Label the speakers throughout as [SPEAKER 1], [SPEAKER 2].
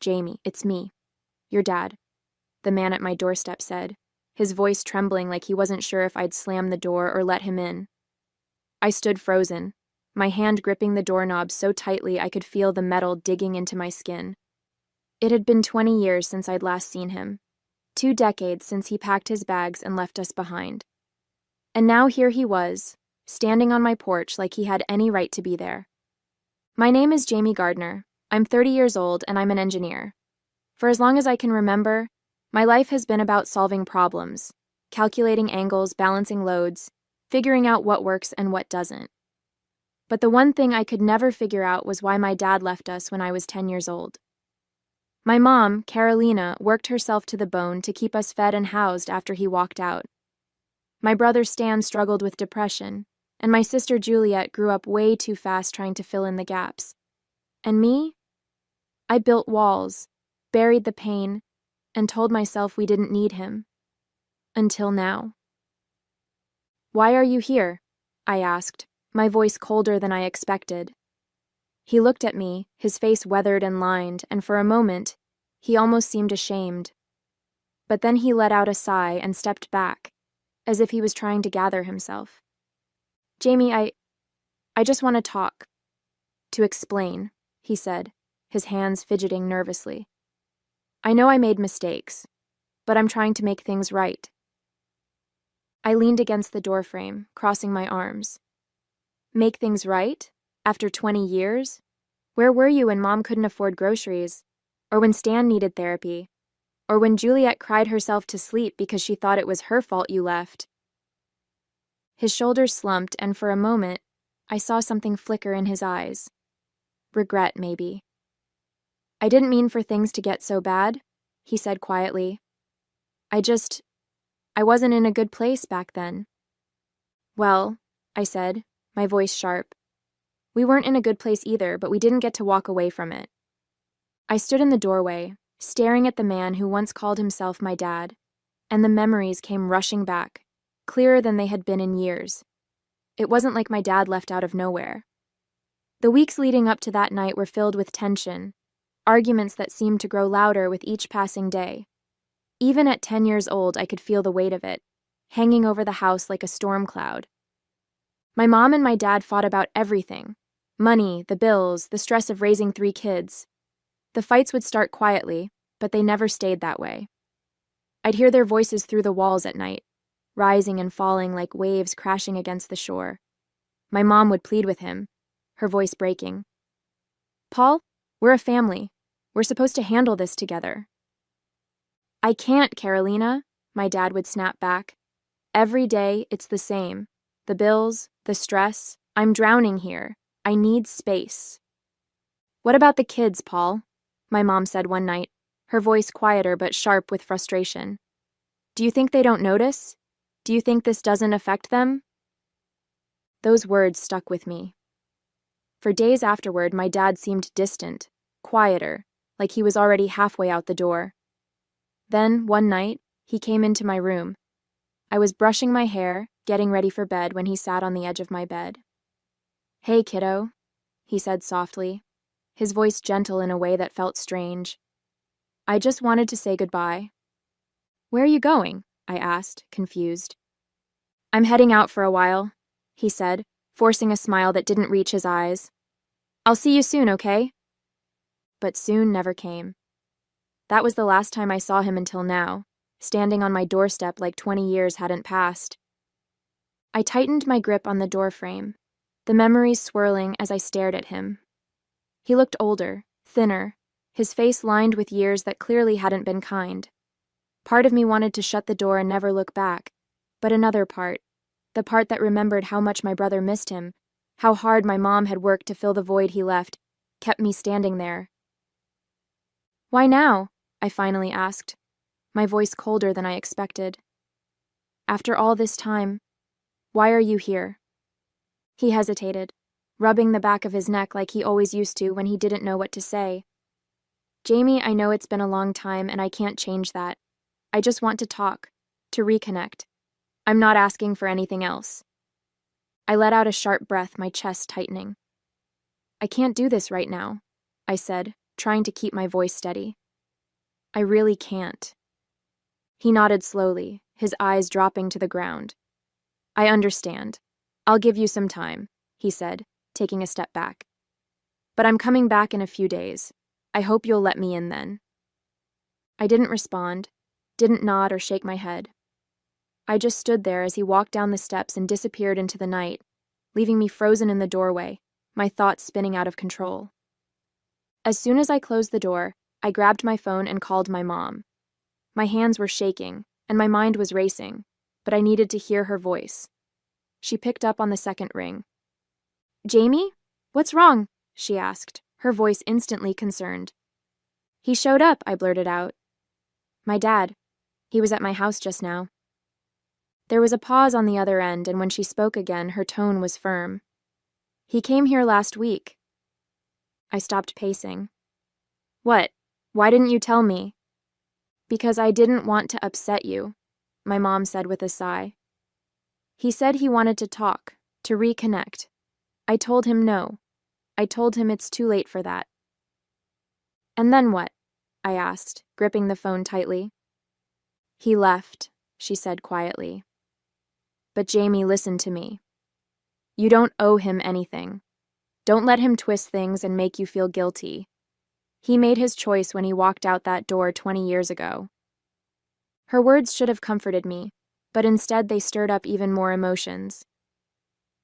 [SPEAKER 1] "Jamie, it's me. Your dad," the man at my doorstep said, his voice trembling like he wasn't sure if I'd slam the door or let him in. I stood frozen, my hand gripping the doorknob so tightly I could feel the metal digging into my skin. It had been 20 years since I'd last seen him, 2 decades since he packed his bags and left us behind. And now here he was, standing on my porch like he had any right to be there. "My name is Jamie Gardner. I'm 30 years old and I'm an engineer. For as long as I can remember, my life has been about solving problems, calculating angles, balancing loads, figuring out what works and what doesn't. But the one thing I could never figure out was why my dad left us when I was 10 years old. My mom, Carolina, worked herself to the bone to keep us fed and housed after he walked out. My brother Stan struggled with depression, and my sister Juliet grew up way too fast trying to fill in the gaps. And me? I built walls, buried the pain, and told myself we didn't need him. Until now." "Why are you here?" I asked, my voice colder than I expected. He looked at me, his face weathered and lined, and for a moment, he almost seemed ashamed. But then he let out a sigh and stepped back, as if he was trying to gather himself. "Jamie, I just want to talk. To explain," he said, his hands fidgeting nervously. "I know I made mistakes, but I'm trying to make things right." I leaned against the doorframe, crossing my arms. "Make things right? After 20 years? Where were you when Mom couldn't afford groceries? Or when Stan needed therapy? Or when Juliet cried herself to sleep because she thought it was her fault you left?" His shoulders slumped, and for a moment, I saw something flicker in his eyes. Regret, maybe. "I didn't mean for things to get so bad," he said quietly. I wasn't in a good place back then." "Well," I said, my voice sharp, "we weren't in a good place either, but we didn't get to walk away from it." I stood in the doorway, staring at the man who once called himself my dad, and the memories came rushing back, clearer than they had been in years. It wasn't like my dad left out of nowhere. The weeks leading up to that night were filled with tension, arguments that seemed to grow louder with each passing day. Even at 10 years old, I could feel the weight of it, hanging over the house like a storm cloud. My mom and my dad fought about everything: money, the bills, the stress of raising 3 kids. The fights would start quietly, but they never stayed that way. I'd hear their voices through the walls at night, rising and falling like waves crashing against the shore. My mom would plead with him, her voice breaking. "Paul, we're a family. We're supposed to handle this together." "I can't, Carolina," my dad would snap back. "Every day, it's the same. The bills, the stress. I'm drowning here. I need space." "What about the kids, Paul?" my mom said one night, her voice quieter but sharp with frustration. "Do you think they don't notice? Do you think this doesn't affect them?" Those words stuck with me. For days afterward, my dad seemed distant, quieter, like he was already halfway out the door. Then, one night, he came into my room. I was brushing my hair, getting ready for bed when he sat on the edge of my bed. "Hey, kiddo," he said softly, his voice gentle in a way that felt strange. "I just wanted to say goodbye." "Where are you going?" I asked, confused. "I'm heading out for a while," he said, forcing a smile that didn't reach his eyes. "I'll see you soon, okay?" But soon never came. That was the last time I saw him until now, standing on my doorstep like 20 years hadn't passed. I tightened my grip on the doorframe, the memories swirling as I stared at him. He looked older, thinner, his face lined with years that clearly hadn't been kind. Part of me wanted to shut the door and never look back, but another part, the part that remembered how much my brother missed him, how hard my mom had worked to fill the void he left, kept me standing there. "Why now?" I finally asked, my voice colder than I expected. "After all this time, why are you here?" He hesitated, rubbing the back of his neck like he always used to when he didn't know what to say. "Jamie, I know it's been a long time and I can't change that. I just want to talk, to reconnect. I'm not asking for anything else." I let out a sharp breath, my chest tightening. "I can't do this right now," I said, trying to keep my voice steady. I really can't. He nodded slowly, his eyes dropping to the ground. I understand. I'll give you some time, he said, taking a step back. But I'm coming back in a few days. I hope you'll let me in then. I didn't respond, didn't nod or shake my head. I just stood there as he walked down the steps and disappeared into the night, leaving me frozen in the doorway, my thoughts spinning out of control. As soon as I closed the door, I grabbed my phone and called my mom. My hands were shaking, and my mind was racing, but I needed to hear her voice. She picked up on the second ring. "Jamie? What's wrong?" she asked, her voice instantly concerned. "He showed up," I blurted out. "My dad. He was at my house just now." There was a pause on the other end, and when she spoke again, her tone was firm. "He came here last week." I stopped pacing. "What? Why didn't you tell me?" "Because I didn't want to upset you," my mom said with a sigh. "He said he wanted to talk, to reconnect. I told him no. I told him it's too late for that." "And then what?" I asked, gripping the phone tightly. "He left," she said quietly. "But Jamie, listen to me. You don't owe him anything. Don't let him twist things and make you feel guilty. He made his choice when he walked out that door 20 years ago." Her words should have comforted me, but instead they stirred up even more emotions.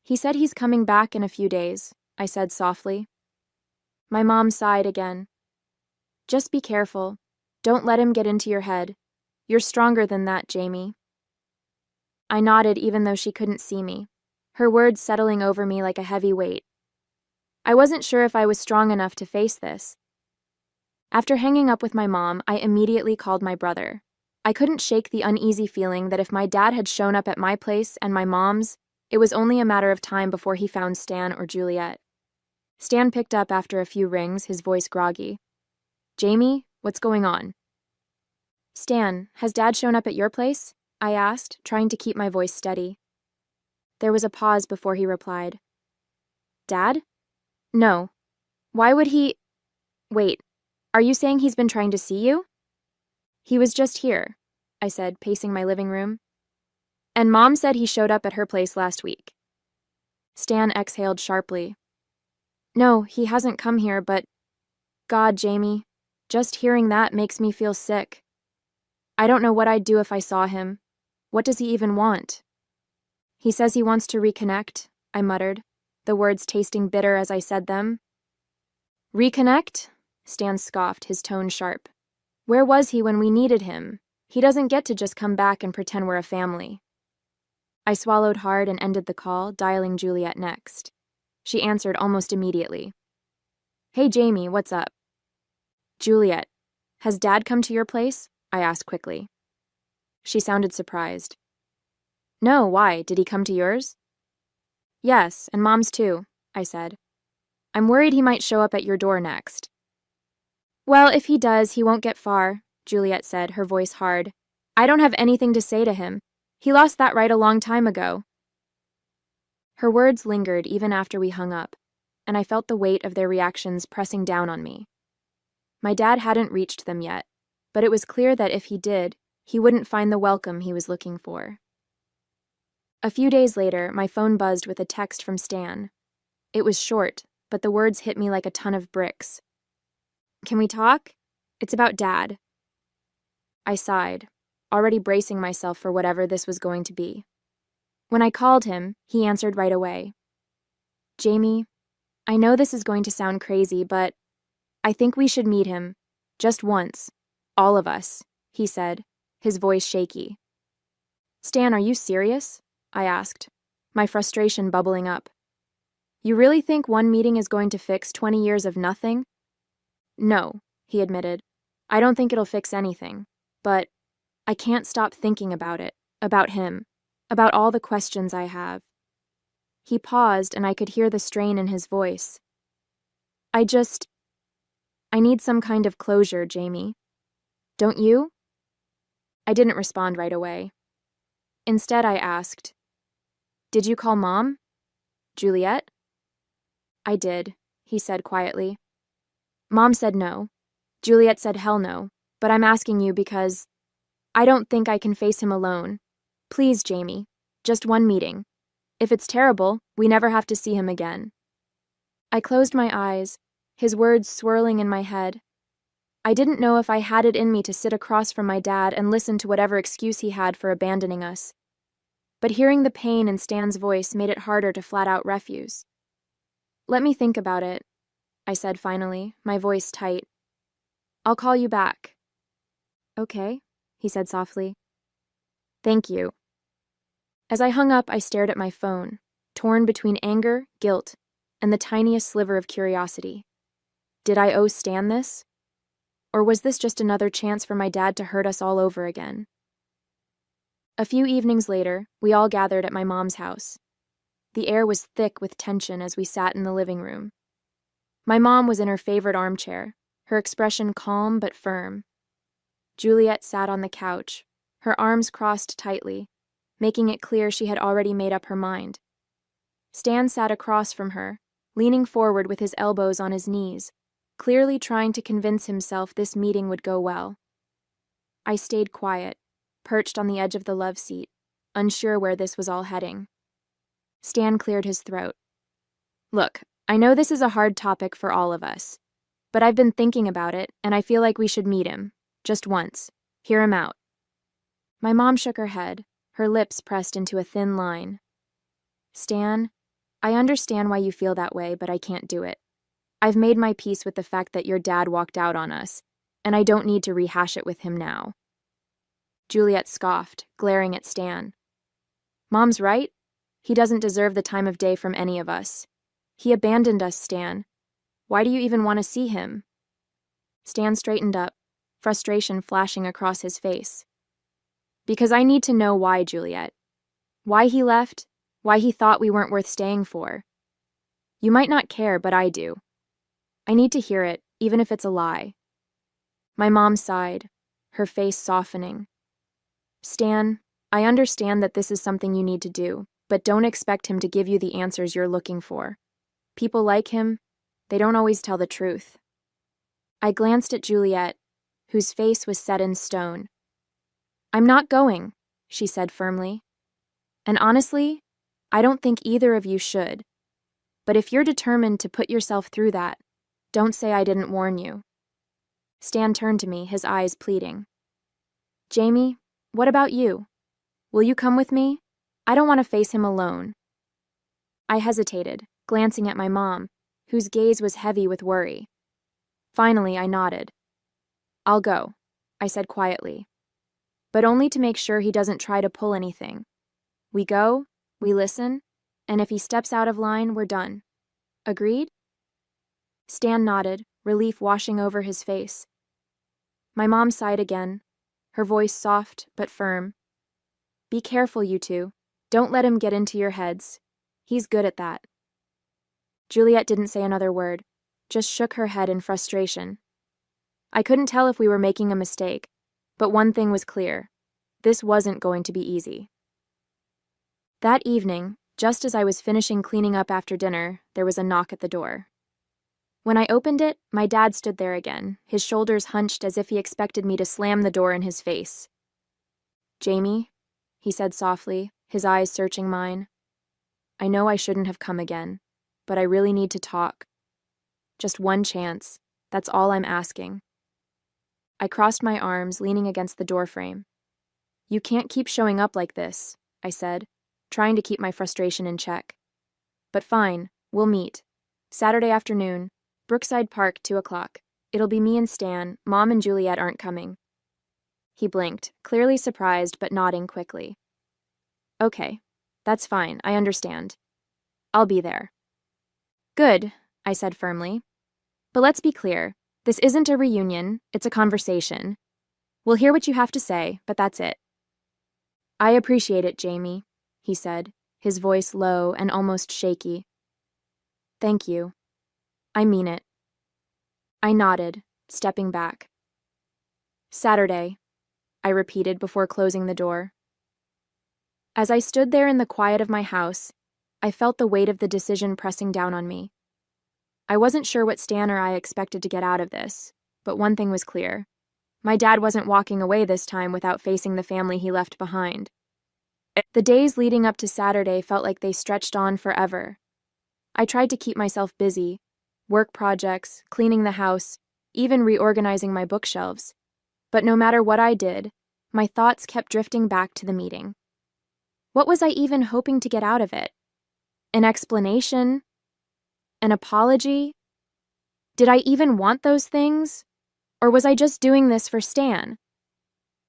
[SPEAKER 1] "He said he's coming back in a few days," I said softly. My mom sighed again. "Just be careful. Don't let him get into your head. You're stronger than that, Jamie." I nodded even though she couldn't see me, her words settling over me like a heavy weight. I wasn't sure if I was strong enough to face this. After hanging up with my mom, I immediately called my brother. I couldn't shake the uneasy feeling that if my dad had shown up at my place and my mom's, it was only a matter of time before he found Stan or Juliet. Stan picked up after a few rings, his voice groggy. "Jamie, what's going on?" "Stan, has Dad shown up at your place?" I asked, trying to keep my voice steady. There was a pause before he replied. "Dad? No. Why would he... Wait, are you saying he's been trying to see you?" "He was just here," I said, pacing my living room. "And Mom said he showed up at her place last week." Stan exhaled sharply. "No, he hasn't come here, but... God, Jamie, just hearing that makes me feel sick. I don't know what I'd do if I saw him. What does he even want?" "He says he wants to reconnect," I muttered, the words tasting bitter as I said them. "Reconnect?" Stan scoffed, his tone sharp. "Where was he when we needed him? He doesn't get to just come back and pretend we're a family." I swallowed hard and ended the call, dialing Juliet next. She answered almost immediately. "Hey, Jamie, what's up?" "Juliet, has Dad come to your place?" I asked quickly. She sounded surprised. "No, why? Did he come to yours?" "Yes, and Mom's too," I said. "I'm worried he might show up at your door next." "Well, if he does, he won't get far," Juliet said, her voice hard. "I don't have anything to say to him. He lost that right a long time ago." Her words lingered even after we hung up, and I felt the weight of their reactions pressing down on me. My dad hadn't reached them yet, but it was clear that if he did, he wouldn't find the welcome he was looking for. A few days later, my phone buzzed with a text from Stan. It was short, but the words hit me like a ton of bricks. "Can we talk? It's about Dad." I sighed, already bracing myself for whatever this was going to be. When I called him, he answered right away. "Jamie, I know this is going to sound crazy, but I think we should meet him. Just once. All of us," he said, his voice shaky. "Stan, are you serious?" I asked, my frustration bubbling up. "You really think one meeting is going to fix 20 years of nothing?" "No," he admitted. "I don't think it'll fix anything. But I can't stop thinking about it, about him, about all the questions I have." He paused, and I could hear the strain in his voice. I need some kind of closure, Jamie. Don't you?" I didn't respond right away. Instead, I asked, "Did you call Mom? Juliet?" "I did," he said quietly. "Mom said no. Juliet said hell no, but I'm asking you because I don't think I can face him alone. Please, Jamie, just one meeting. If it's terrible, we never have to see him again. I closed my eyes, his words swirling in my head. I didn't know if I had it in me to sit across from my dad and listen to whatever excuse he had for abandoning us. But hearing the pain in Stan's voice made it harder to flat out refuse. Let me think about it, I said finally, my voice tight. I'll call you back. Okay, he said softly. Thank you. As I hung up, I stared at my phone, torn between anger, guilt, and the tiniest sliver of curiosity. Did I owe Stan this? Or was this just another chance for my dad to hurt us all over again? A few evenings later, we all gathered at my mom's house. The air was thick with tension as we sat in the living room. My mom was in her favorite armchair, her expression calm but firm. Juliet sat on the couch, her arms crossed tightly, making it clear she had already made up her mind. Stan sat across from her, leaning forward with his elbows on his knees, clearly trying to convince himself this meeting would go well. I stayed quiet, perched on the edge of the love seat, unsure where this was all heading. Stan cleared his throat. Look, I know this is a hard topic for all of us, but I've been thinking about it, and I feel like we should meet him, just once, hear him out. My mom shook her head, her lips pressed into a thin line. Stan, I understand why you feel that way, but I can't do it. I've made my peace with the fact that your dad walked out on us, and I don't need to rehash it with him now. Juliet scoffed, glaring at Stan. Mom's right. He doesn't deserve the time of day from any of us. He abandoned us, Stan. Why do you even want to see him? Stan straightened up, frustration flashing across his face. Because I need to know why, Juliet. Why he left, why he thought we weren't worth staying for. You might not care, but I do. I need to hear it, even if it's a lie. My mom sighed, her face softening. Stan, I understand that this is something you need to do, but don't expect him to give you the answers you're looking for. People like him, they don't always tell the truth. I glanced at Juliet, whose face was set in stone. I'm not going, she said firmly. And honestly, I don't think either of you should. But if you're determined to put yourself through that, don't say I didn't warn you. Stan turned to me, his eyes pleading. Jamie, what about you? Will you come with me? I don't want to face him alone. I hesitated, glancing at my mom, whose gaze was heavy with worry. Finally, I nodded. I'll go, I said quietly. But only to make sure he doesn't try to pull anything. We go, we listen, and if he steps out of line, we're done. Agreed? Stan nodded, relief washing over his face. My mom sighed again, her voice soft but firm. Be careful, you two. Don't let him get into your heads. He's good at that. Juliet didn't say another word, just shook her head in frustration. I couldn't tell if we were making a mistake, but one thing was clear. This wasn't going to be easy. That evening, just as I was finishing cleaning up after dinner, there was a knock at the door. When I opened it, my dad stood there again, his shoulders hunched as if he expected me to slam the door in his face. Jamie, he said softly, his eyes searching mine. I know I shouldn't have come again, but I really need to talk. Just one chance, that's all I'm asking. I crossed my arms, leaning against the doorframe. You can't keep showing up like this, I said, trying to keep my frustration in check. But fine, we'll meet. Saturday afternoon, Brookside Park, 2:00. It'll be me and Stan. Mom and Juliet aren't coming. He blinked, clearly surprised but nodding quickly. Okay, that's fine, I understand. I'll be there. Good, I said firmly. But let's be clear, this isn't a reunion, it's a conversation. We'll hear what you have to say, but that's it. I appreciate it, Jamie, he said, his voice low and almost shaky. Thank you. I mean it. I nodded, stepping back. Saturday, I repeated before closing the door. As I stood there in the quiet of my house, I felt the weight of the decision pressing down on me. I wasn't sure what Stan or I expected to get out of this, but one thing was clear. My dad wasn't walking away this time without facing the family he left behind. The days leading up to Saturday felt like they stretched on forever. I tried to keep myself busy, work projects, cleaning the house, even reorganizing my bookshelves. But no matter what I did, my thoughts kept drifting back to the meeting. What was I even hoping to get out of it? An explanation? An apology? Did I even want those things? Or was I just doing this for Stan?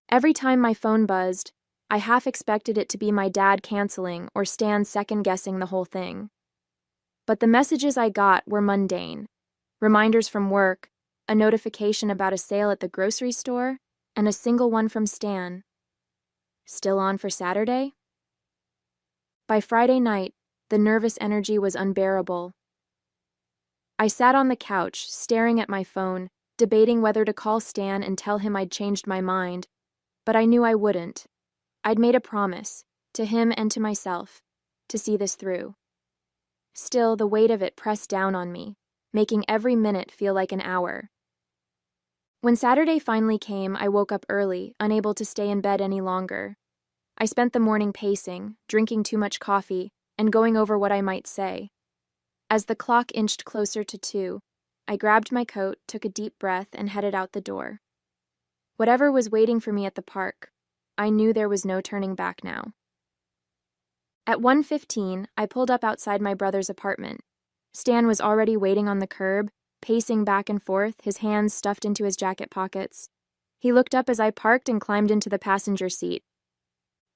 [SPEAKER 1] Every time my phone buzzed, I half expected it to be my dad canceling or Stan second-guessing the whole thing. But the messages I got were mundane. Reminders from work, a notification about a sale at the grocery store, and a single one from Stan. Still on for Saturday? By Friday night, the nervous energy was unbearable. I sat on the couch, staring at my phone, debating whether to call Stan and tell him I'd changed my mind, but I knew I wouldn't. I'd made a promise, to him and to myself, to see this through. Still, the weight of it pressed down on me, making every minute feel like an hour. When Saturday finally came, I woke up early, unable to stay in bed any longer. I spent the morning pacing, drinking too much coffee, and going over what I might say. As the clock inched closer to 2, I grabbed my coat, took a deep breath, and headed out the door. Whatever was waiting for me at the park, I knew there was no turning back now. At 1:15, I pulled up outside my brother's apartment. Stan was already waiting on the curb, pacing back and forth, his hands stuffed into his jacket pockets. He looked up as I parked and climbed into the passenger seat.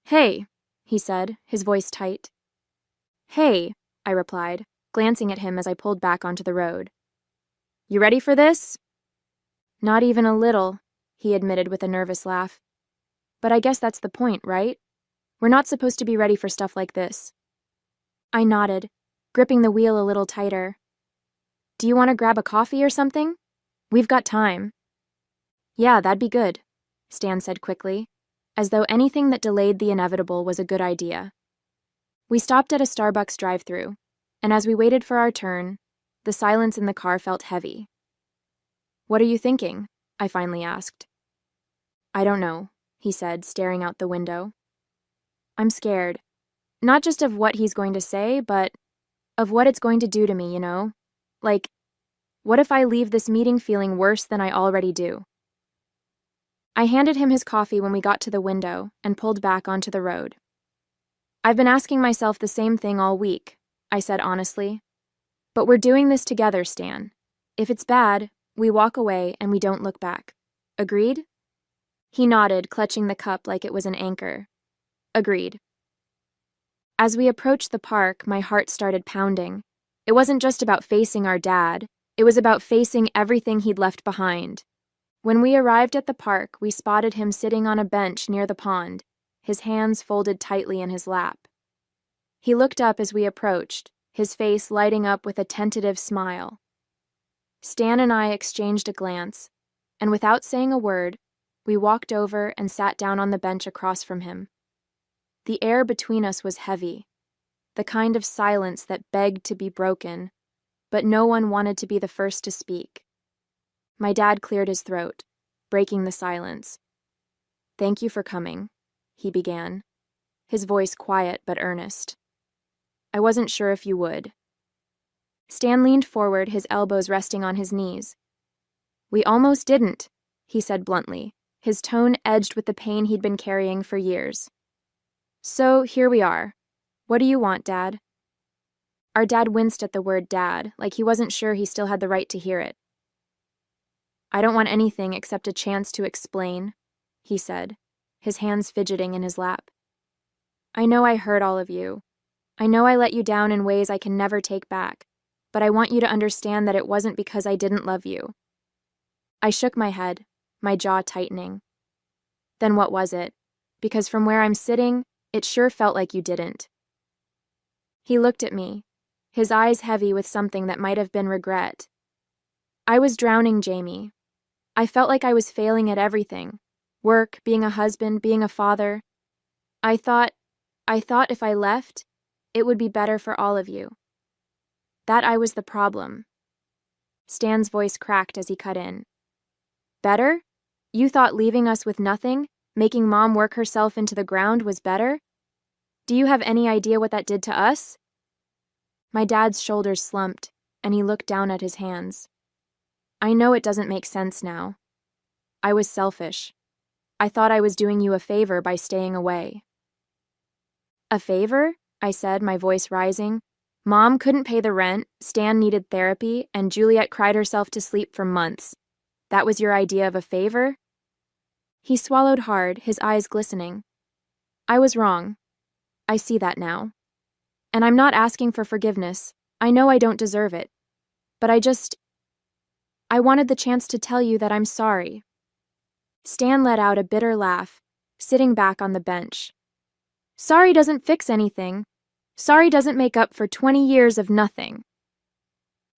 [SPEAKER 1] "Hey," he said, his voice tight. "Hey," I replied, glancing at him as I pulled back onto the road. "You ready for this?" "Not even a little," he admitted with a nervous laugh. "But I guess that's the point, right? We're not supposed to be ready for stuff like this." I nodded, gripping the wheel a little tighter. "Do you want to grab a coffee or something? We've got time." "Yeah, that'd be good," Stan said quickly, as though anything that delayed the inevitable was a good idea. We stopped at a Starbucks drive-thru, and as we waited for our turn, the silence in the car felt heavy. "What are you thinking?" I finally asked. "I don't know," he said, staring out the window. "I'm scared. Not just of what he's going to say, but of what it's going to do to me, you know? Like, what if I leave this meeting feeling worse than I already do?" I handed him his coffee when we got to the window and pulled back onto the road. "I've been asking myself the same thing all week," I said honestly. "But we're doing this together, Stan. If it's bad, we walk away and we don't look back. Agreed?" He nodded, clutching the cup like it was an anchor. "Agreed." As we approached the park, my heart started pounding. It wasn't just about facing our dad. It was about facing everything he'd left behind. When we arrived at the park, we spotted him sitting on a bench near the pond, his hands folded tightly in his lap. He looked up as we approached, his face lighting up with a tentative smile. Stan and I exchanged a glance, and without saying a word, we walked over and sat down on the bench across from him. The air between us was heavy, the kind of silence that begged to be broken, but no one wanted to be the first to speak. My dad cleared his throat, breaking the silence. "Thank you for coming," he began, his voice quiet but earnest. "I wasn't sure if you would." Stan leaned forward, his elbows resting on his knees. "We almost didn't," he said bluntly, his tone edged with the pain he'd been carrying for years. "So, here we are. What do you want, Dad?" Our dad winced at the word dad, like he wasn't sure he still had the right to hear it. "I don't want anything except a chance to explain," he said, his hands fidgeting in his lap. "I know I hurt all of you. I know I let you down in ways I can never take back, but I want you to understand that it wasn't because I didn't love you." I shook my head, my jaw tightening. "Then what was it? Because from where I'm sitting, it sure felt like you didn't." He looked at me, his eyes heavy with something that might have been regret. "I was drowning, Jamie. I felt like I was failing at everything. Work, being a husband, being a father. I thought if I left, it would be better for all of you. That I was the problem." Stan's voice cracked as he cut in. Better? You thought leaving us with nothing, making Mom work herself into the ground was better? Do you have any idea what that did to us? My dad's shoulders slumped, and he looked down at his hands. I know it doesn't make sense now. I was selfish. I thought I was doing you a favor by staying away. A favor? I said, my voice rising. Mom couldn't pay the rent, Stan needed therapy, and Juliet cried herself to sleep for months. That was your idea of a favor? He swallowed hard, his eyes glistening. I was wrong. I see that now. And I'm not asking for forgiveness. I know I don't deserve it. But I wanted the chance to tell you that I'm sorry. Stan let out a bitter laugh, sitting back on the bench. Sorry doesn't fix anything. Sorry doesn't make up for 20 years of nothing.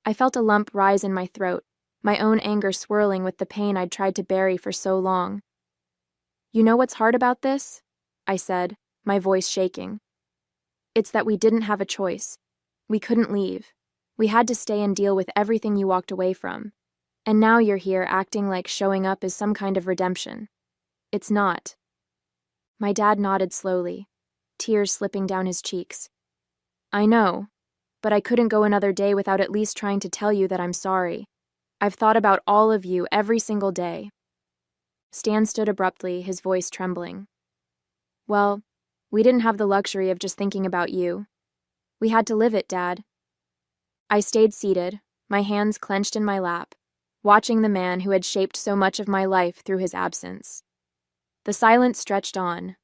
[SPEAKER 1] I felt a lump rise in my throat, my own anger swirling with the pain I'd tried to bury for so long. You know what's hard about this? I said, my voice shaking. It's that we didn't have a choice. We couldn't leave. We had to stay and deal with everything you walked away from. And now you're here acting like showing up is some kind of redemption. It's not. My dad nodded slowly, tears slipping down his cheeks. I know, but I couldn't go another day without at least trying to tell you that I'm sorry. I've thought about all of you every single day. Stan stood abruptly, his voice trembling. Well, we didn't have the luxury of just thinking about you. We had to live it, Dad. I stayed seated, my hands clenched in my lap, watching the man who had shaped so much of my life through his absence. The silence stretched on,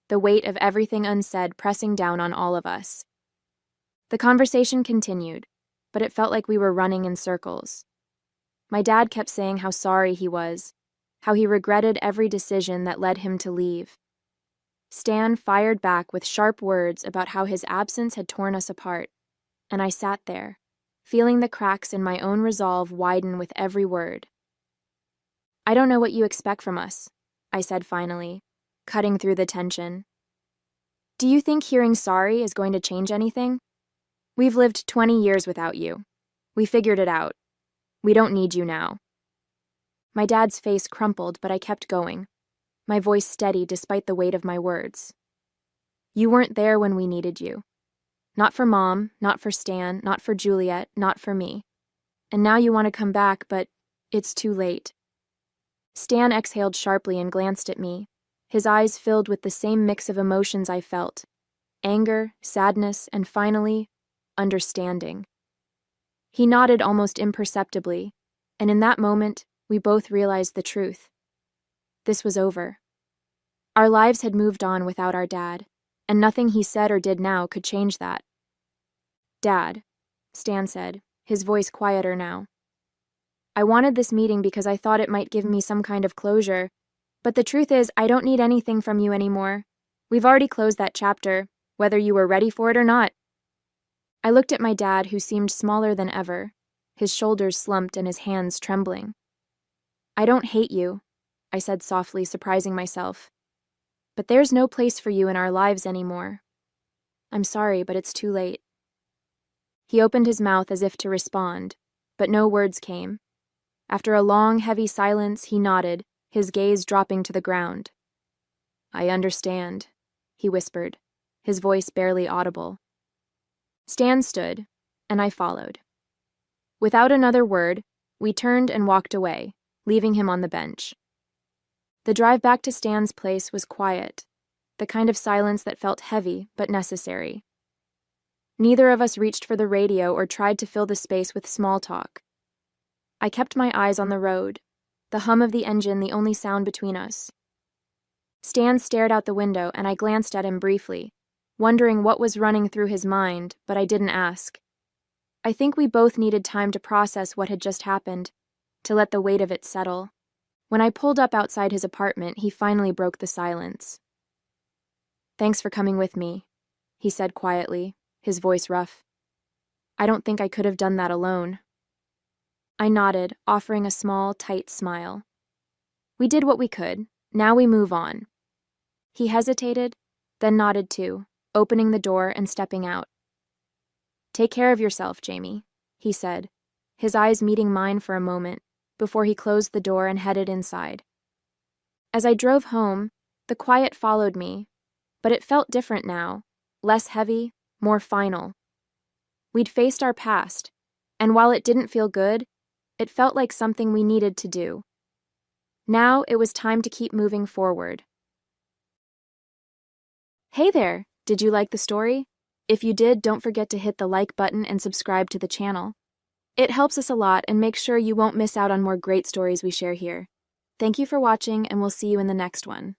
[SPEAKER 1] the weight of everything unsaid pressing down on all of us. The conversation continued, but it felt like we were running in circles. My dad kept saying how sorry he was, how he regretted every decision that led him to leave. Stan fired back with sharp words about how his absence had torn us apart, and I sat there, feeling the cracks in my own resolve widen with every word. I don't know what you expect from us, I said finally, cutting through the tension. Do you think hearing sorry is going to change anything? We've lived 20 years without you. We figured it out. We don't need you now. My dad's face crumpled, but I kept going, my voice steady despite the weight of my words. You weren't there when we needed you. Not for Mom, not for Stan, not for Juliet, not for me. And now you want to come back, but it's too late. Stan exhaled sharply and glanced at me, his eyes filled with the same mix of emotions I felt: anger, sadness, and finally, understanding. He nodded almost imperceptibly, and in that moment, we both realized the truth. This was over. Our lives had moved on without our dad, and nothing he said or did now could change that. Dad, Stan said, his voice quieter now. I wanted this meeting because I thought it might give me some kind of closure, but the truth is I don't need anything from you anymore. We've already closed that chapter, whether you were ready for it or not. I looked at my dad, who seemed smaller than ever, his shoulders slumped and his hands trembling. I don't hate you, I said softly, surprising myself. But there's no place for you in our lives anymore. I'm sorry, but it's too late. He opened his mouth as if to respond, but no words came. After a long, heavy silence, he nodded, his gaze dropping to the ground. I understand, he whispered, his voice barely audible. Stan stood, and I followed. Without another word, we turned and walked away, leaving him on the bench. The drive back to Stan's place was quiet, the kind of silence that felt heavy but necessary. Neither of us reached for the radio or tried to fill the space with small talk. I kept my eyes on the road, the hum of the engine the only sound between us. Stan stared out the window, and I glanced at him briefly, wondering what was running through his mind, but I didn't ask. I think we both needed time to process what had just happened, to let the weight of it settle. When I pulled up outside his apartment, he finally broke the silence. Thanks for coming with me, he said quietly, his voice rough. I don't think I could have done that alone. I nodded, offering a small, tight smile. We did what we could. Now we move on. He hesitated, then nodded too, opening the door and stepping out. Take care of yourself, Jamie, he said, his eyes meeting mine for a moment, before he closed the door and headed inside. As I drove home, the quiet followed me, but it felt different now, less heavy, more final. We'd faced our past, and while it didn't feel good, it felt like something we needed to do. Now it was time to keep moving forward. Hey there! Did you like the story? If you did, don't forget to hit the like button and subscribe to the channel. It helps us a lot and makes sure you won't miss out on more great stories we share here. Thank you for watching, and we'll see you in the next one.